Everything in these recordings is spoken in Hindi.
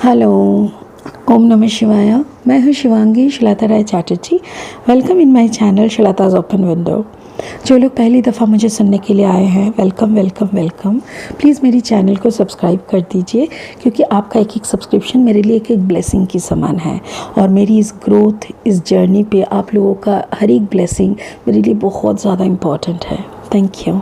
हेलो, ओम नमः शिवाय। मैं हूँ Shivangi Shweta Rai Chatterjee. Welcome in my channel Shweta's open window. जो लोग पहली दफ़ा मुझे सुनने के लिए आए हैं, वेलकम वेलकम वेलकम। प्लीज़ मेरी चैनल को सब्सक्राइब कर दीजिए, क्योंकि आपका एक एक सब्सक्रिप्शन मेरे लिए एक एक ब्लेसिंग की समान है। और मेरी इस ग्रोथ, इस जर्नी पे आप लोगों का हर एक ब्लेसिंग मेरे लिए बहुत ज़्यादा इम्पॉर्टेंट है। Thank you.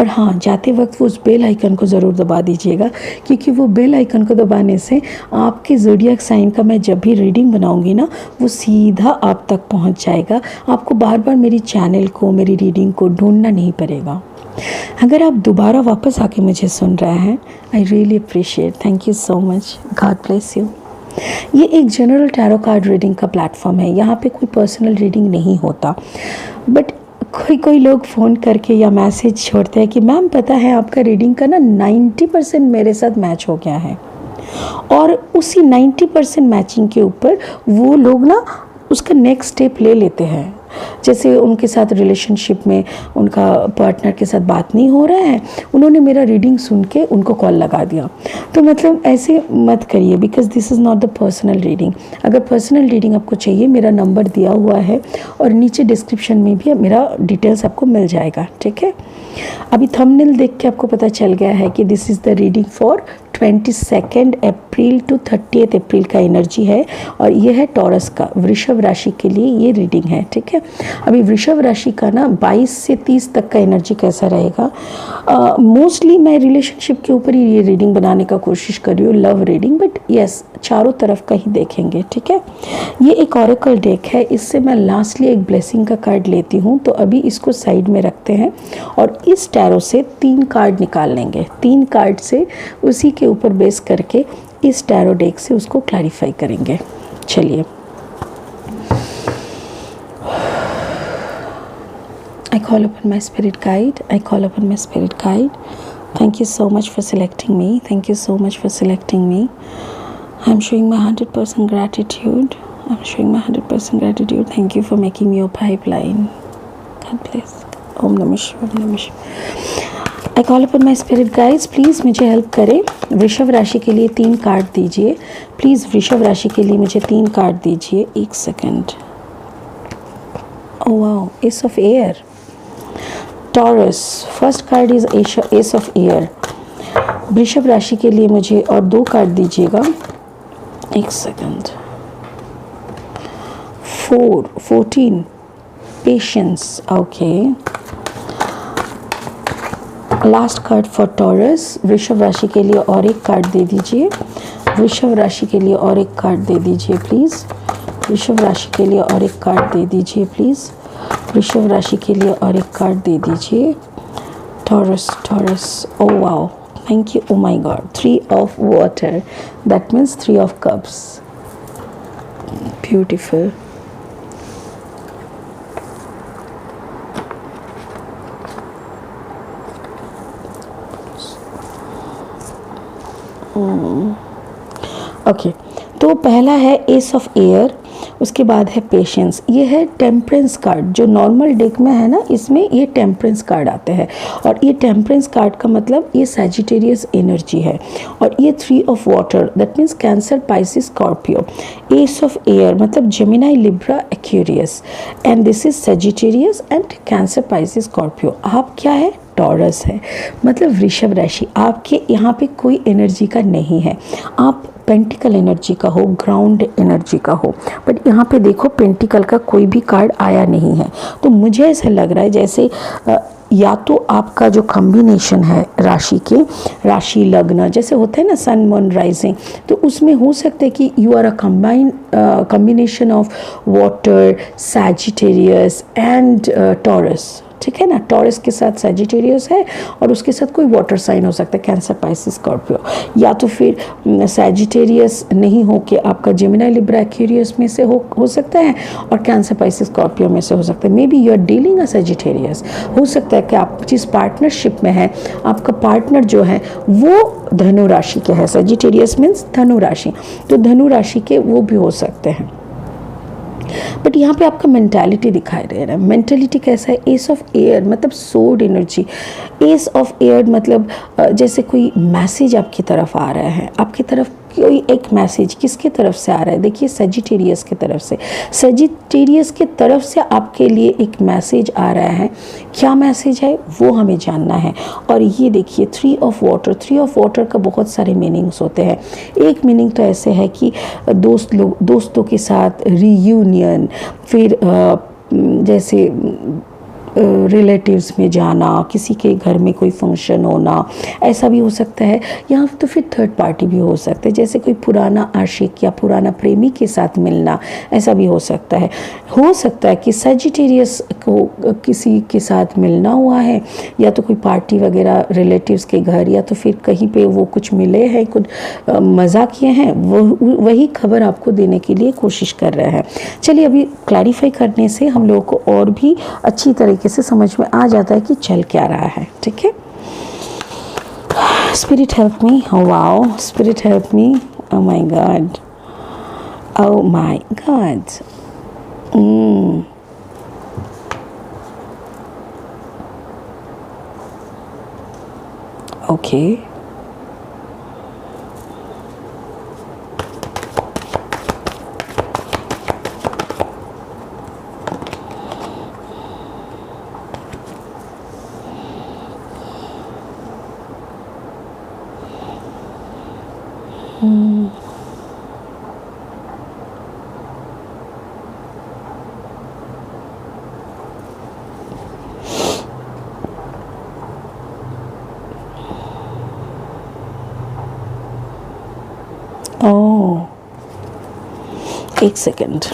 और हाँ, जाते वक्त वो उस बेल आइकन को ज़रूर दबा दीजिएगा, क्योंकि वो बेल आइकन को दबाने से आपके ज़ोडिएक साइन का मैं जब भी रीडिंग बनाऊंगी ना, वो सीधा आप तक पहुंच जाएगा। आपको बार बार मेरी चैनल को, मेरी रीडिंग को ढूंढना नहीं पड़ेगा। अगर आप दोबारा वापस आके मुझे सुन रहे हैं, I really appreciate. Thank you so much. God bless you. ये एक जनरल टैरो कार्ड रीडिंग का प्लेटफॉर्म है। यहाँ पे कोई पर्सनल रीडिंग नहीं होता, बट कोई लोग फ़ोन करके या मैसेज छोड़ते हैं कि मैम पता है आपका रीडिंग का ना 90% मेरे साथ मैच हो गया है। और उसी 90% मैचिंग के ऊपर वो लोग ना उसका नेक्स्ट स्टेप ले लेते हैं। जैसे उनके साथ रिलेशनशिप में उनका पार्टनर के साथ बात नहीं हो रहा है, उन्होंने मेरा रीडिंग सुन के उनको कॉल लगा दिया। तो मतलब ऐसे मत करिए, because this is not the personal reading. अगर पर्सनल रीडिंग आपको चाहिए, मेरा नंबर दिया हुआ है और नीचे डिस्क्रिप्शन में भी मेरा डिटेल्स आपको मिल जाएगा। ठीक है, अभी थंबनेल देख के आपको पता चल गया है कि this is the reading for 22 April to 30 April का एनर्जी है। और ये है टॉरस का, वृषभ राशि के लिए ये रीडिंग है। ठीक है, अभी वृषभ राशि का ना 22 से 30 तक का एनर्जी कैसा रहेगा। मोस्टली मैं रिलेशनशिप के ऊपर ही ये रीडिंग बनाने का कोशिश कर रही हूँ, लव रीडिंग, बट यस, चारों तरफ का ही देखेंगे। ठीक है, ये एक ऑरेकल डेक है। इससे मैं लास्टली एक ब्लेसिंग का कार्ड लेती हूँ, तो अभी इसको साइड में रखते हैं और इस टैरो से 3 कार्ड निकाल लेंगे। 3 कार्ड से उसी के ऊपर बेस करके इस टैरो डेक से उसको क्लैरिफाई करेंगे। चलिए, I call upon my spirit guide. I call upon my spirit guide. Thank you so much for selecting me. Thank you so much for selecting me. I'm showing my 100% gratitude. I'm showing my 100% gratitude. Thank you for making me your pipeline. God bless. Om Namah Shivaya. Om Namah Shivaya. I call upon my spirit guides. Please मुझे हेल्प करें। वृषभ राशि के लिए 3 कार्ड दीजिए। प्लीज़ वृषभ राशि के लिए मुझे 3 कार्ड दीजिए। 1 second. Oh wow, S of air. Taurus, first card is S of air. वृषभ राशि के लिए मुझे और 2 कार्ड दीजिएगा। 1 second. 14 patience. Okay, last card for taurus. वृषभ राशि के लिए और 1 कार्ड दे दीजिए। वृषभ राशि के लिए और 1 कार्ड दे दीजिए प्लीज़। वृषभ राशि के लिए और 1 कार्ड दे दीजिए प्लीज़। वृषभ राशि के लिए और 1 कार्ड दे दीजिए। Taurus, taurus, oh wow, thank you, O my God. 3 of water, that means 3 of cups. Beautiful. Okay, तो पहला है एस ऑफ एयर, उसके बाद है पेशेंस। ये है टेम्परेंस कार्ड। जो नॉर्मल डेक में है ना, इसमें ये टेम्परेंस कार्ड आते हैं। और ये टेम्परेंस कार्ड का मतलब ये सैजिटेरियस एनर्जी है। और ये 3 of water, that means Cancer, Pisces, Scorpio. Ace of air मतलब Gemini, Libra, Aquarius. And this is Sagittarius and Cancer, Pisces, Scorpio. आप क्या है? टॉरस है, मतलब वृषभ राशि। आपके यहाँ पे कोई एनर्जी का नहीं है। आप पेंटिकल एनर्जी का हो, ग्राउंड एनर्जी का हो, बट यहाँ पे देखो पेंटिकल का कोई भी कार्ड आया नहीं है। तो मुझे ऐसा लग रहा है जैसे या तो आपका जो कॉम्बिनेशन है राशि के, राशि लग्न जैसे होता है ना, सन मून राइजिंग, तो उसमें हो सकता है कि you are a combination of water, Sagittarius and Taurus. ठीक है ना, टॉरस के साथ सैजिटेरियस है और उसके साथ कोई वाटर साइन हो सकता है, कैंसर, पाइसिस, स्कॉर्पियो। या तो फिर सैजिटेरियस नहीं हो के आपका जेमिनी, लिब्रा, एक्वेरियस में से हो सकता है, और कैंसर, पाइसिस, स्कॉर्पियो में से हो सकता है। Maybe you are dealing a Sagittarius. हो सकता है कि आप जिस पार्टनरशिप में है, आपका पार्टनर जो है वो धनु राशि के है। सैजिटेरियस मीन्स धनु राशि, तो धनु राशि के वो भी हो सकते हैं। बट यहाँ पे आपका मेंटालिटी दिखाई दे रहा है। मेंटालिटी कैसा है? एस ऑफ एयर मतलब सोड एनर्जी। एस ऑफ एयर मतलब जैसे कोई मैसेज आपकी तरफ आ रहा है, आपकी तरफ कोई एक मैसेज किसके तरफ से आ रहा है? देखिए सजिटेरियस की तरफ से, सजिटेरियस की तरफ से आपके लिए एक मैसेज आ रहा है। क्या मैसेज है वो हमें जानना है। और ये देखिए थ्री ऑफ वाटर का बहुत सारे मीनिंग्स होते हैं। एक मीनिंग तो ऐसे है कि दोस्तों के साथ रीयूनियन, फिर जैसे रिलेटिव्स में जाना, किसी के घर में कोई फंक्शन होना, ऐसा भी हो सकता है। यहाँ तो फिर थर्ड पार्टी भी हो सकता है, जैसे कोई पुराना आशिक या पुराना प्रेमी के साथ मिलना, ऐसा भी हो सकता है। हो सकता है कि सजिटेरियस को किसी के साथ मिलना हुआ है, या तो कोई पार्टी वगैरह रिलेटिव्स के घर, या तो फिर कहीं पे वो कुछ मिले हैं, कुछ मज़ा किए हैं, वही खबर आपको देने के लिए कोशिश कर रहे हैं। चलिए अभी क्लैरिफाई करने से हम लोगों को और भी अच्छी तरीके से समझ में आ जाता है कि चल क्या रहा है। ठीक है, spirit help me. Wow, spirit help me. Oh my God, oh my God. Okay, oh, एक सेकेंड।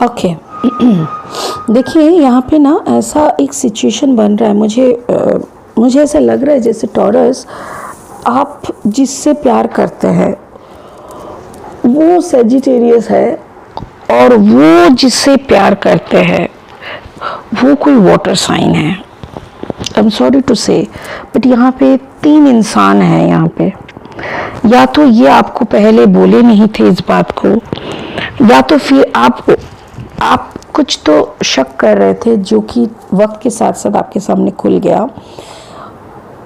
ओके, देखिए यहाँ पे ना ऐसा एक सिचुएशन बन रहा है। मुझे ऐसा लग रहा है जैसे टॉरस, आप जिससे प्यार करते हैं वो सेजिटेरियस है, और वो जिससे प्यार करते हैं वो कोई वाटर साइन है। आई एम सॉरी टू से, बट यहाँ पे 3 इंसान हैं यहाँ पे। या तो ये आपको पहले बोले नहीं थे इस बात को, या तो फिर आप कुछ तो शक कर रहे थे जो कि वक्त के साथ साथ आपके सामने खुल गया।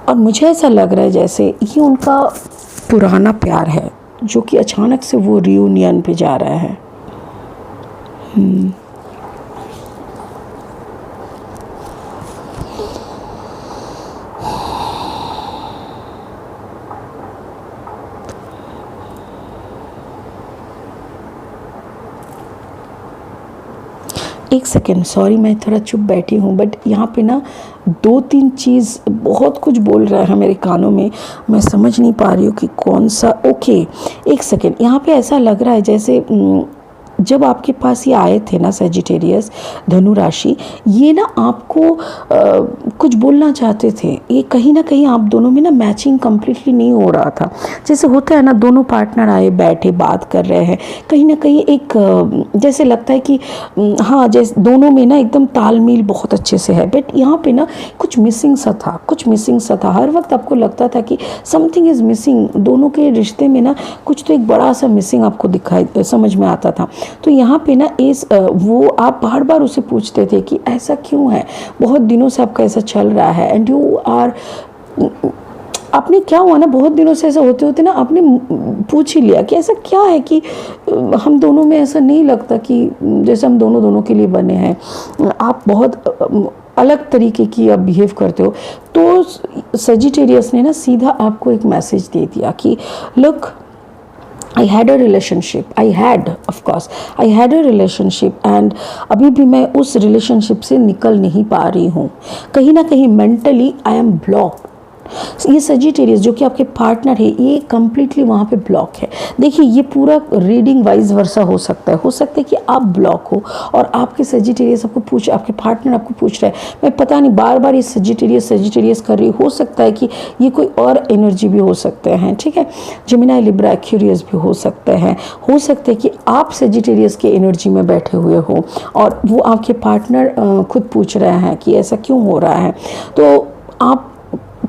और मुझे ऐसा लग रहा है जैसे ये उनका पुराना प्यार है जो कि अचानक से वो रियूनियन पे जा रहा है। एक सेकेंड, सॉरी मैं थोड़ा चुप बैठी हूँ, बट यहाँ पे ना 2-3 चीज़ बहुत कुछ बोल रहा है मेरे कानों में, मैं समझ नहीं पा रही हूँ कि कौन सा। ओके, एक सेकेंड, यहाँ पे ऐसा लग रहा है जैसे जब आपके पास ये आए थे ना सेजिटेरियस, धनु राशि, ये ना आपको कुछ बोलना चाहते थे। ये कहीं ना कहीं आप दोनों में ना मैचिंग कम्प्लीटली नहीं हो रहा था। जैसे होता है ना, दोनों पार्टनर आए, बैठे, बात कर रहे हैं, कहीं ना कहीं एक जैसे लगता है कि हाँ, जैसे दोनों में ना एकदम तालमेल बहुत अच्छे से है, बट यहाँ पे ना कुछ मिसिंग सा था। हर वक्त आपको लगता था कि समथिंग इज़ मिसिंग। दोनों के रिश्ते में ना कुछ तो एक बड़ा सा मिसिंग आपको समझ में आता था। तो यहाँ पे ना वो आप बार बार उसे पूछते थे कि ऐसा क्यों है, बहुत दिनों से आपका ऐसा चल रहा है, एंड यू आर, आपने क्या हुआ ना, बहुत दिनों से ऐसा होते होते ना आपने पूछ ही लिया कि ऐसा क्या है कि हम दोनों में ऐसा नहीं लगता कि जैसे हम दोनों के लिए बने हैं। आप बहुत अलग तरीके की आप बिहेव करते हो। तो सेजिटेरियस ने ना सीधा आपको एक मैसेज दे दिया कि look, I had a relationship, I had a relationship, and अभी भी मैं उस रिलेशनशिप से निकल नहीं पा रही हूँ। कहीं ना कहीं मेंटली आई एम ब्लॉक्ड, ये सजिटेरियस जो कि आपके पार्टनर है, ये कम्प्लीटली वहाँ पे ब्लॉक है। देखिए ये पूरा रीडिंग वाइज वर्सा हो सकता है कि आप ब्लॉक हो और आपके सजिटेरियस आपके पार्टनर आपको पूछ रहा है, मैं पता नहीं बार बार ये सजिटेरियस कर रही, हो सकता है कि ये कोई और एनर्जी भी हो सकते हैं, ठीक है। जेमिनी, लिब्रा, एक्वेरियस भी हो सकते हैं। हो सकता है कि आप सजिटेरियस के एनर्जी में बैठे हुए हो और वो आपके पार्टनर खुद पूछ रहे हैं कि ऐसा क्यों हो रहा है। तो आप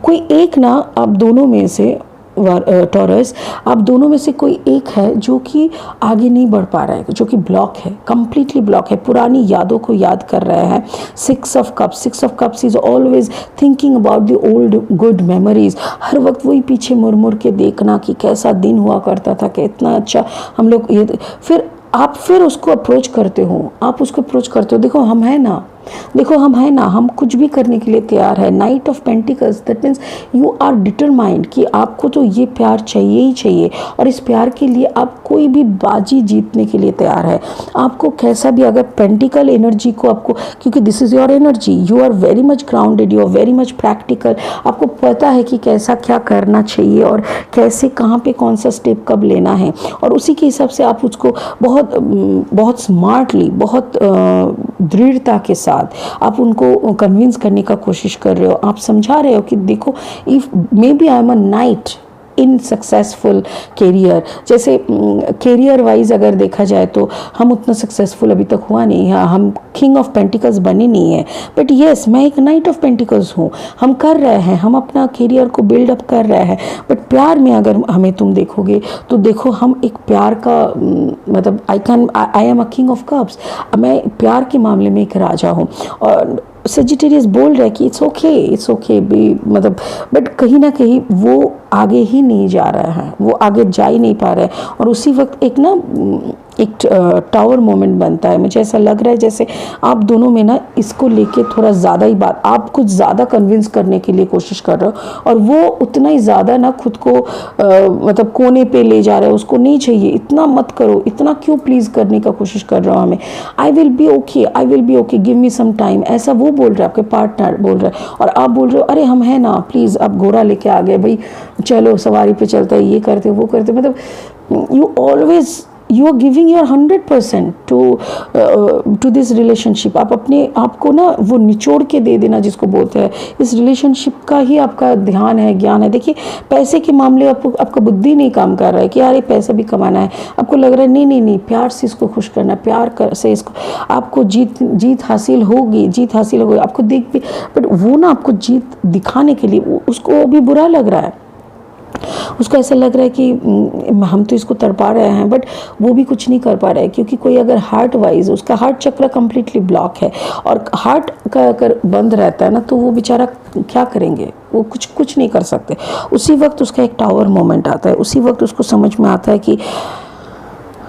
कोई एक ना, आप दोनों में से टॉरस, आप दोनों में से कोई एक है जो कि आगे नहीं बढ़ पा रहा है, जो कि ब्लॉक है, कम्प्लीटली ब्लॉक है, पुरानी यादों को याद कर रहा है। 6 of cups is always thinking about the old good memories. हर वक्त वही पीछे मुड़ मुड़ के देखना कि कैसा दिन हुआ करता था, कि इतना अच्छा हम लोग ये, फिर उसको अप्रोच करते हो। देखो हम है ना, हम कुछ भी करने के लिए तैयार है। Knight of pentacles, that means you are determined कि आपको तो ये प्यार चाहिए ही चाहिए और इस प्यार के लिए आप कोई भी बाजी जीतने के लिए तैयार है। आपको कैसा भी, अगर पेंटिकल एनर्जी को आपको, क्योंकि this is your energy, you are very much grounded, you are very much practical, आपको पता है कि कैसा क्या करना चाहिए और कैसे कहाँ पे कौन सा स्टेप कब लेना है, और उसी के हिसाब से आप उसको बहुत स्मार्टली, बहुत दृढ़ता के साथ आप उनको कन्विंस करने का कोशिश कर रहे हो। आप समझा रहे हो कि देखो, if maybe I am a knight in successful career, जैसे कैरियर वाइज अगर देखा जाए तो हम उतना सक्सेसफुल अभी तक हुआ नहीं है, हम किंग ऑफ पेंटिकल्स बने नहीं है, बट येस मैं एक नाइट ऑफ पेंटिकल्स हूँ। हम कर रहे हैं, हम अपना कैरियर को बिल्डअप कर रहे हैं, बट प्यार में अगर हमें तुम देखोगे तो देखो हम एक प्यार का मतलब आई am a king of cups, मैं प्यार के मामले में एक राजा हूँ। और सजिटेरियस बोल रहा है कि इट्स ओके भी, मतलब बट कहीं ना कहीं वो आगे ही नहीं जा रहा है, वो आगे जा ही नहीं पा रहा है। और उसी वक्त एक टावर मोमेंट बनता है। मुझे ऐसा लग रहा है जैसे आप दोनों में ना इसको लेके थोड़ा ज़्यादा ही बात, आप कुछ ज़्यादा कन्विंस करने के लिए कोशिश कर रहे हो और वो उतना ही ज़्यादा ना खुद को मतलब कोने पे ले जा रहा है, उसको नहीं चाहिए, इतना मत करो, इतना क्यों प्लीज़ करने का कोशिश कर रहा हूँ हमें, I will be okay, give me some time, ऐसा वो बोल रहा है, आपके पार्टनर बोल रहा है। और आप बोल रहे हो अरे हम है ना, प्लीज़ आप घोड़ा लेके आ गए भाई, चलो सवारी पे चलता है, ये करते वो करते, मतलब you are giving your 100% to this relationship। आप अपने आप को ना वो निचोड़ के दे देना जिसको बोलते हैं, इस रिलेशनशिप का ही आपका ध्यान है, ज्ञान है। देखिए पैसे के मामले आपका बुद्धि नहीं काम कर रहा है कि यार ये पैसा भी कमाना है, आपको लग रहा है नहीं प्यार से इसको खुश करना है, से इसको आपको जीत हासिल होगी, आपको देख भी, बट वो ना आपको जीत दिखाने के लिए उसको भी बुरा लग रहा है, उसको ऐसा लग रहा है कि हम तो इसको तड़पा रहे हैं, बट वो भी कुछ नहीं कर पा रहा है, क्योंकि कोई अगर हार्ट वाइज, उसका हार्ट चक्र कम्प्लीटली ब्लॉक है और हार्ट का अगर बंद रहता है ना तो वो बेचारा क्या करेंगे, वो कुछ नहीं कर सकते। उसी वक्त उसका एक टावर मोमेंट आता है, उसी वक्त उसको समझ में आता है कि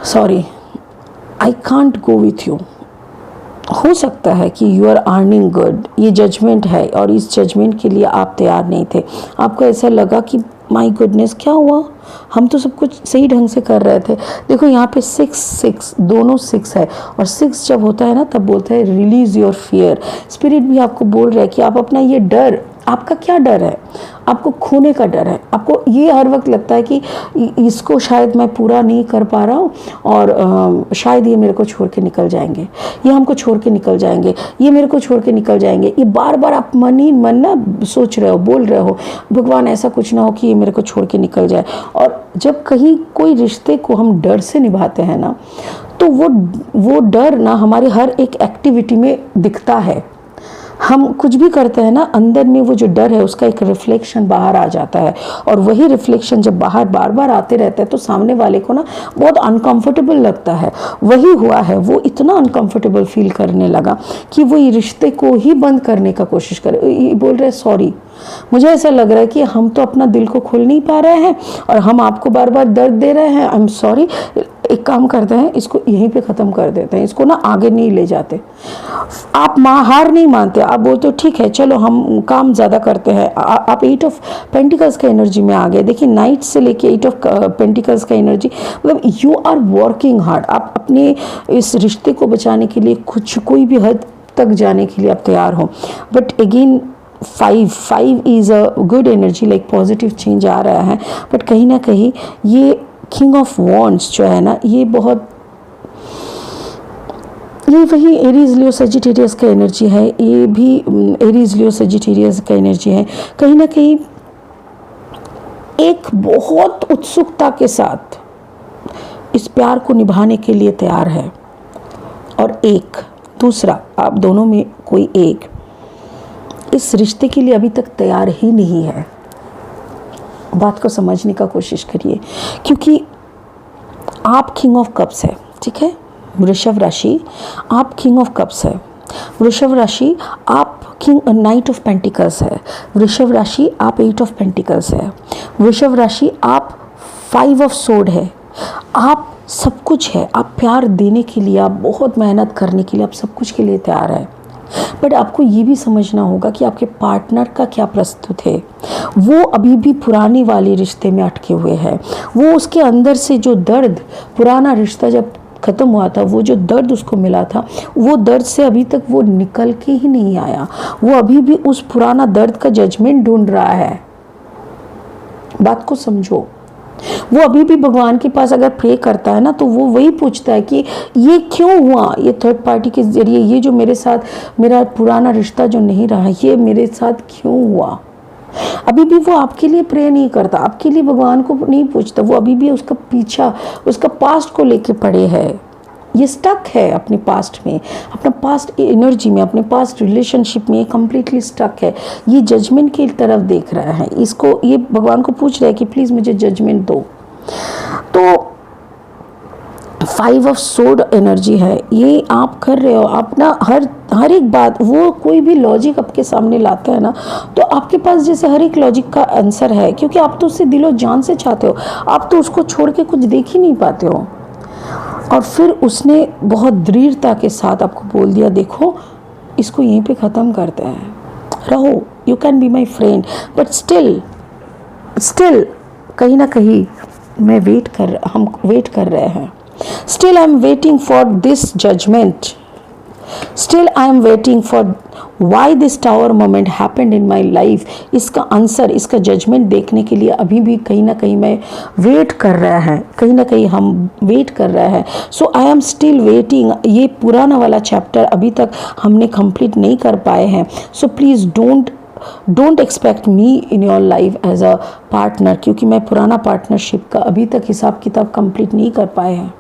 sorry I can't go with you. हो सकता है कि यू आर अर्निंग गुड, ये जजमेंट है और इस जजमेंट के लिए आप तैयार नहीं थे। आपको ऐसा लगा कि माय गुडनेस क्या हुआ, हम तो सब कुछ सही ढंग से कर रहे थे। देखो यहाँ पे 6 दोनों 6 है, और 6 जब होता है ना तब बोलता है रिलीज योर फियर। स्पिरिट भी आपको बोल रहा है कि आप अपना ये डर, आपका क्या डर है, आपको खोने का डर है, आपको ये हर वक्त लगता है कि इसको शायद मैं पूरा नहीं कर पा रहा हूँ और शायद ये मेरे को छोड़ के निकल जाएंगे, ये हमको छोड़ के निकल जाएंगे, ये मेरे को छोड़ के निकल जाएंगे। ये बार बार आप मन ही मन ना सोच रहे हो, बोल रहे हो भगवान ऐसा कुछ ना हो कि ये मेरे को छोड़ के निकल जाए। और जब कहीं कोई रिश्ते को हम डर से निभाते हैं ना तो वो डर ना हमारे हर एक एक्टिविटी में दिखता है। हम कुछ भी करते हैं ना, अंदर में वो जो डर है उसका एक रिफ्लेक्शन बाहर आ जाता है, और वही रिफ्लेक्शन जब बाहर बार बार आते रहता है तो सामने वाले को ना बहुत अनकंफर्टेबल लगता है। वही हुआ है, वो इतना अनकंफर्टेबल फील करने लगा कि वो ये रिश्ते को ही बंद करने का कोशिश करे। ये बोल रहे सॉरी, मुझे ऐसा लग रहा है कि हम तो अपना दिल को खोल नहीं पा रहे हैं और हम आपको बार बार दर्द दे रहे हैं, आई एम सॉरी, एक काम करते हैं, इसको यहीं पे ख़त्म कर देते हैं, इसको ना आगे नहीं ले जाते। आप हार नहीं मानते, आप बोलते हो ठीक है चलो हम काम ज़्यादा करते हैं। आप 8 ऑफ पेंटिकल्स का एनर्जी में आ गए। देखिए नाइट से लेके 8 ऑफ पेंटिकल्स का एनर्जी, मतलब यू आर वर्किंग हार्ड। आप अपने इस रिश्ते को बचाने के लिए कुछ कोई भी हद तक जाने के लिए आप तैयार हो, but again five is a good energy, like positive change आ रहा है, बट कहीं ना कहीं ये किंग ऑफ वॉन्ड्स जो है ना, ये बहुत, ये वही एरीज लियो सेजिटेरियस का एनर्जी है, ये भी एरीज लियो सेजिटेरियस का एनर्जी है। कहीं ना कहीं एक बहुत उत्सुकता के साथ इस प्यार को निभाने के लिए तैयार है, और एक दूसरा, आप दोनों में कोई एक इस रिश्ते के लिए अभी तक तैयार ही नहीं है। बात को समझने का कोशिश करिए, क्योंकि आप किंग ऑफ कप्स है, ठीक है, वृषभ राशि, आप किंग ऑफ कप्स है। वृषभ राशि आप किंग नाइट ऑफ पेंटिकल्स है। वृषभ राशि आप 8 ऑफ पेंटिकल्स है। वृषभ राशि आप 5 ऑफ सोर्ड है। आप सब कुछ है, आप प्यार देने के लिए, आप बहुत मेहनत करने के लिए, आप सब कुछ के लिए तैयार है, बट आपको ये भी समझना होगा कि आपके पार्टनर का क्या प्रस्तुत है। वो अभी भी पुरानी वाली रिश्ते में अटके हुए हैं। वो उसके अंदर से जो दर्द, पुराना रिश्ता जब ख़त्म हुआ था, वो जो दर्द उसको मिला था, वो दर्द से अभी तक वो निकल के ही नहीं आया। वो अभी भी उस पुराना दर्द का जजमेंट ढूंढ रहा है। बात को समझो। वो अभी भी भगवान के पास अगर प्रे करता है ना, तो वो वही पूछता है कि ये क्यों हुआ, ये थर्ड पार्टी के जरिए, ये जो मेरे साथ मेरा पुराना रिश्ता जो नहीं रहा, ये मेरे साथ क्यों हुआ। अभी भी वो आपके लिए प्रे नहीं करता, आपके लिए भगवान को नहीं पूछता। वो अभी भी उसका पीछा, उसका पास्ट को लेके पड़े है। ये स्टक है अपने पास्ट में, अपना पास्ट एनर्जी में, अपने पास्ट रिलेशनशिप में, ये कम्प्लीटली स्टक है। ये जजमेंट की तरफ देख रहा है, इसको ये भगवान को पूछ रहा है कि प्लीज़ मुझे जजमेंट दो। तो 5 ऑफ सोर्ड एनर्जी है, ये आप कर रहे हो। आप ना हर एक बात, वो कोई भी लॉजिक आपके सामने लाता है ना, तो आपके पास जैसे हर एक लॉजिक का आंसर है, क्योंकि आप तो उससे दिलो जान से चाहते हो। आप तो उसको छोड़ के कुछ देख ही नहीं पाते हो। और फिर उसने बहुत दृढ़ता के साथ आपको बोल दिया, देखो इसको यहीं पे ख़त्म करते हैं, रहो, you can be my friend, but still कहीं ना कहीं हम वेट कर रहे हैं। Still I am waiting for this judgment. Still I am waiting for why this tower moment happened in my life. इसका आंसर, इसका जजमेंट देखने के लिए अभी भी कहीं ना कहीं मैं वेट कर रहा है, कहीं ना कहीं हम वेट कर रहे हैं। सो आई एम स्टिल वेटिंग। ये पुराना वाला चैप्टर अभी तक हमने कंप्लीट नहीं कर पाए हैं। So please don't expect me in your life as a partner, क्योंकि मैं पुराना पार्टनरशिप का अभी तक हिसाब किताब कंप्लीट नहीं कर पाए हैं।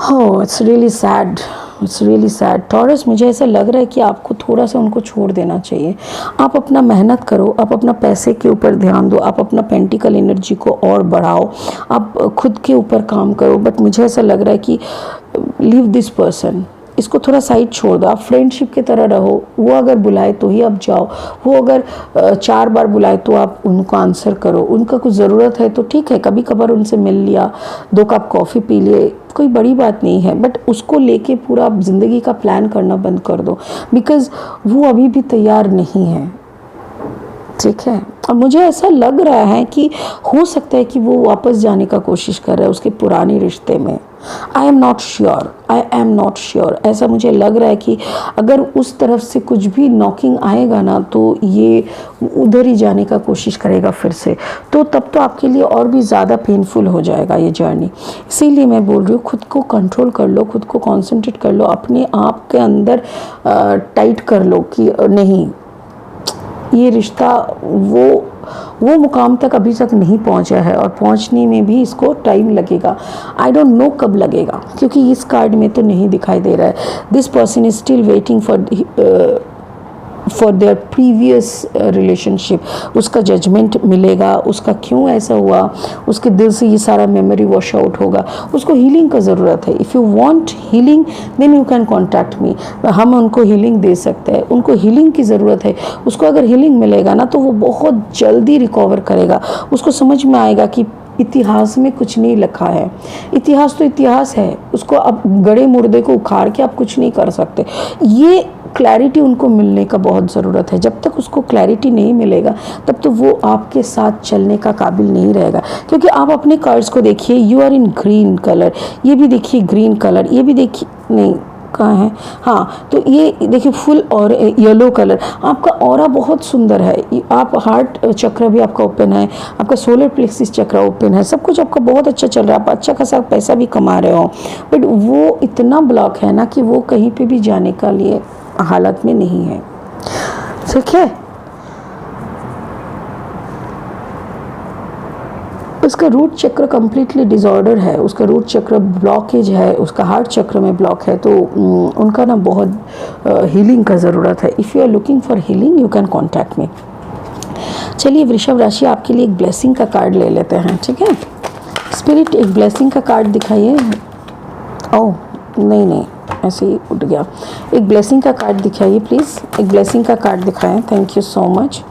Oh, it's really sad. It's really sad. Taurus, मुझे ऐसा लग रहा है कि आपको थोड़ा सा उनको छोड़ देना चाहिए। आप अपना मेहनत करो, आप अपना पैसे के ऊपर ध्यान दो, आप अपना पेंटिकल एनर्जी को और बढ़ाओ, आप खुद के ऊपर काम करो। बट मुझे ऐसा लग रहा है कि लीव दिस पर्सन, इसको थोड़ा साइड छोड़ दो। आप फ्रेंडशिप की तरह रहो। वो अगर बुलाए तो ही आप जाओ, वो अगर 4 बार बुलाए तो आप उनको आंसर करो। उनका कुछ ज़रूरत है तो ठीक है, कभी कभार उनसे मिल लिया, 2 कप कॉफ़ी पी लिए, कोई बड़ी बात नहीं है। बट उसको लेके पूरा आप ज़िंदगी का प्लान करना बंद कर दो, बिकॉज़ वो अभी भी तैयार नहीं है, ठीक है। और मुझे ऐसा लग रहा है कि हो सकता है कि वो वापस जाने का कोशिश कर रहा है उसके पुराने रिश्ते में। I am not sure. ऐसा मुझे लग रहा है कि अगर उस तरफ से कुछ भी नॉकिंग आएगा ना, तो ये उधर ही जाने का कोशिश करेगा फिर से। तो तब तो आपके लिए और भी ज़्यादा पेनफुल हो जाएगा ये जर्नी। इसीलिए मैं बोल रही हूँ, खुद को कंट्रोल कर लो, खुद को कॉन्सेंट्रेट कर लो, अपने आप के अंदर टाइट कर लो कि नहीं, ये रिश्ता वो मुकाम तक अभी तक नहीं पहुंचा है, और पहुंचने में भी इसको टाइम लगेगा। आई डोंट नो कब लगेगा, क्योंकि इस कार्ड में तो नहीं दिखाई दे रहा है। This person is still waiting for their previous relationship. उसका जजमेंट मिलेगा, उसका क्यों ऐसा हुआ, उसके दिल से ये सारा मेमोरी वॉश आउट होगा। उसको हीलिंग का ज़रूरत है। If you want healing then you can contact me, हम उनको हीलिंग दे सकते हैं। उनको हीलिंग की ज़रूरत है। उसको अगर हीलिंग मिलेगा ना, तो वो बहुत जल्दी रिकवर करेगा। उसको समझ में आएगा कि इतिहास में कुछ नहीं लिखा है। इतिहास तो इतिहास है, उसको अब गड़े मुर्दे को उखाड़ के आप कुछ नहीं कर सकते। ये क्लैरिटी उनको मिलने का बहुत ज़रूरत है। जब तक उसको क्लैरिटी नहीं मिलेगा, तब तो वो आपके साथ चलने का काबिल नहीं रहेगा। क्योंकि आप अपने कार्ड्स को देखिए, you are in green colour, ये भी देखिए ग्रीन कलर, ये भी देखिए, नहीं, कहाँ है, हाँ, तो ये देखिए फुल और येलो कलर, आपका ऑरा बहुत सुंदर है, आप हार्ट चक्र भी आपका ओपन है, आपका सोलर प्लेक्सिस चक्र ओपन है, सब कुछ आपका बहुत अच्छा चल रहा है, आप अच्छा खासा पैसा भी कमा रहे हो, बट वो इतना ब्लॉक है ना कि वो कहीं पे भी जाने का लिए हालत में नहीं है, ठीक है। उसका रूट चक्र कम्प्लीटली डिसऑर्डर है, उसका रूट चक्र ब्लॉकेज है, उसका हार्ट चक्र में ब्लॉक है, तो उनका ना बहुत हीलिंग का ज़रूरत है। If you are looking for healing you can contact me. चलिए वृषभ राशि आपके लिए एक ब्लेसिंग का कार्ड ले लेते हैं, ठीक है। स्पिरिट एक ब्लेसिंग का कार्ड दिखाइए। ओह नहीं, ऐसे ही उठ गया। एक ब्लेसिंग का कार्ड दिखाइए प्लीज़, एक ब्लेसिंग का कार्ड दिखाएं। Thank you so much.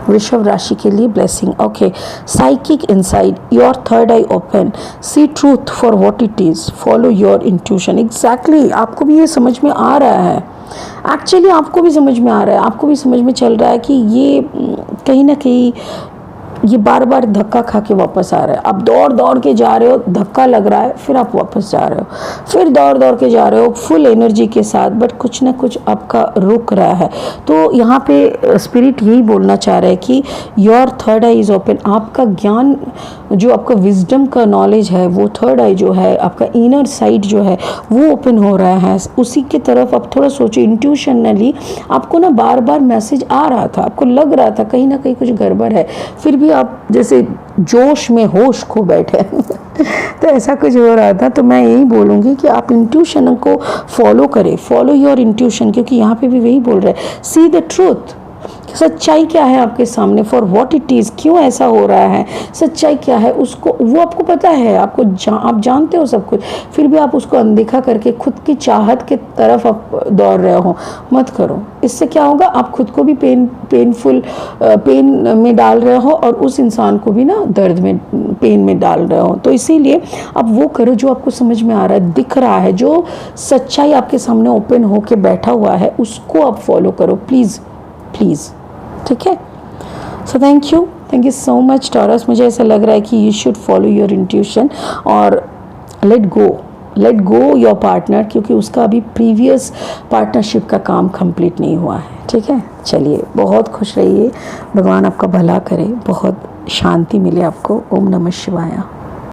वृषभ राशि के लिए blessing, okay. Psychic inside, your third eye open, see truth for what it is, follow your intuition. Exactly आपको भी ये समझ में आ रहा है, एक्चुअली आपको भी समझ में आ रहा है, आपको भी समझ में चल रहा है कि ये कहीं ना कहीं ये बार बार धक्का खा के वापस आ रहा है। आप दौड़ दौड़ के जा रहे हो, धक्का लग रहा है, फिर आप वापस जा रहे हो, फिर दौड़ दौड़ के जा रहे हो फुल एनर्जी के साथ, बट कुछ ना कुछ आपका रुक रहा है। तो यहाँ पे स्पिरिट यही बोलना चाह रहा है कि your third I is open. आपका ज्ञान, जो आपका विजडम का नॉलेज है, वो थर्ड आई जो है, आपका इनर साइड जो है वो ओपन हो रहा है, उसी की तरफ आप थोड़ा सोचिए। इंट्यूशनली आपको ना बार बार मैसेज आ रहा था, आपको लग रहा था कहीं ना कहीं कुछ गड़बड़ है, फिर भी आप जैसे जोश में होश खो बैठे तो ऐसा कुछ हो रहा था। तो मैं यही बोलूँगी कि आप इंट्यूशन को फॉलो करें, फॉलो योर इंट्यूशन, क्योंकि यहाँ पे भी वही बोल रहे हैं, सी द ट्रूथ, सच्चाई क्या है आपके सामने, फॉर व्हाट इट इज़, क्यों ऐसा हो रहा है, सच्चाई क्या है, उसको वो आपको पता है, आपको आप जानते हो सब कुछ, फिर भी आप उसको अनदेखा करके खुद की चाहत के तरफ आप दौड़ रहे हो। मत करो, इससे क्या होगा, आप खुद को भी पेन में डाल रहे हो और उस इंसान को भी ना दर्द में, पेन में डाल रहे हो। तो इसीलिए आप वो करो जो आपको समझ में आ रहा है, दिख रहा है, जो सच्चाई आपके सामने ओपन होके बैठा हुआ है, उसको आप फॉलो करो प्लीज़, ठीक है। So thank you so much taurus. मुझे ऐसा लग रहा है कि you should follow your intuition और लेट गो योर पार्टनर, क्योंकि उसका अभी प्रीवियस पार्टनरशिप का काम कंप्लीट नहीं हुआ है, ठीक है। चलिए, बहुत खुश रहिए, भगवान आपका भला करे, बहुत शांति मिले आपको। ओम नमः शिवाय।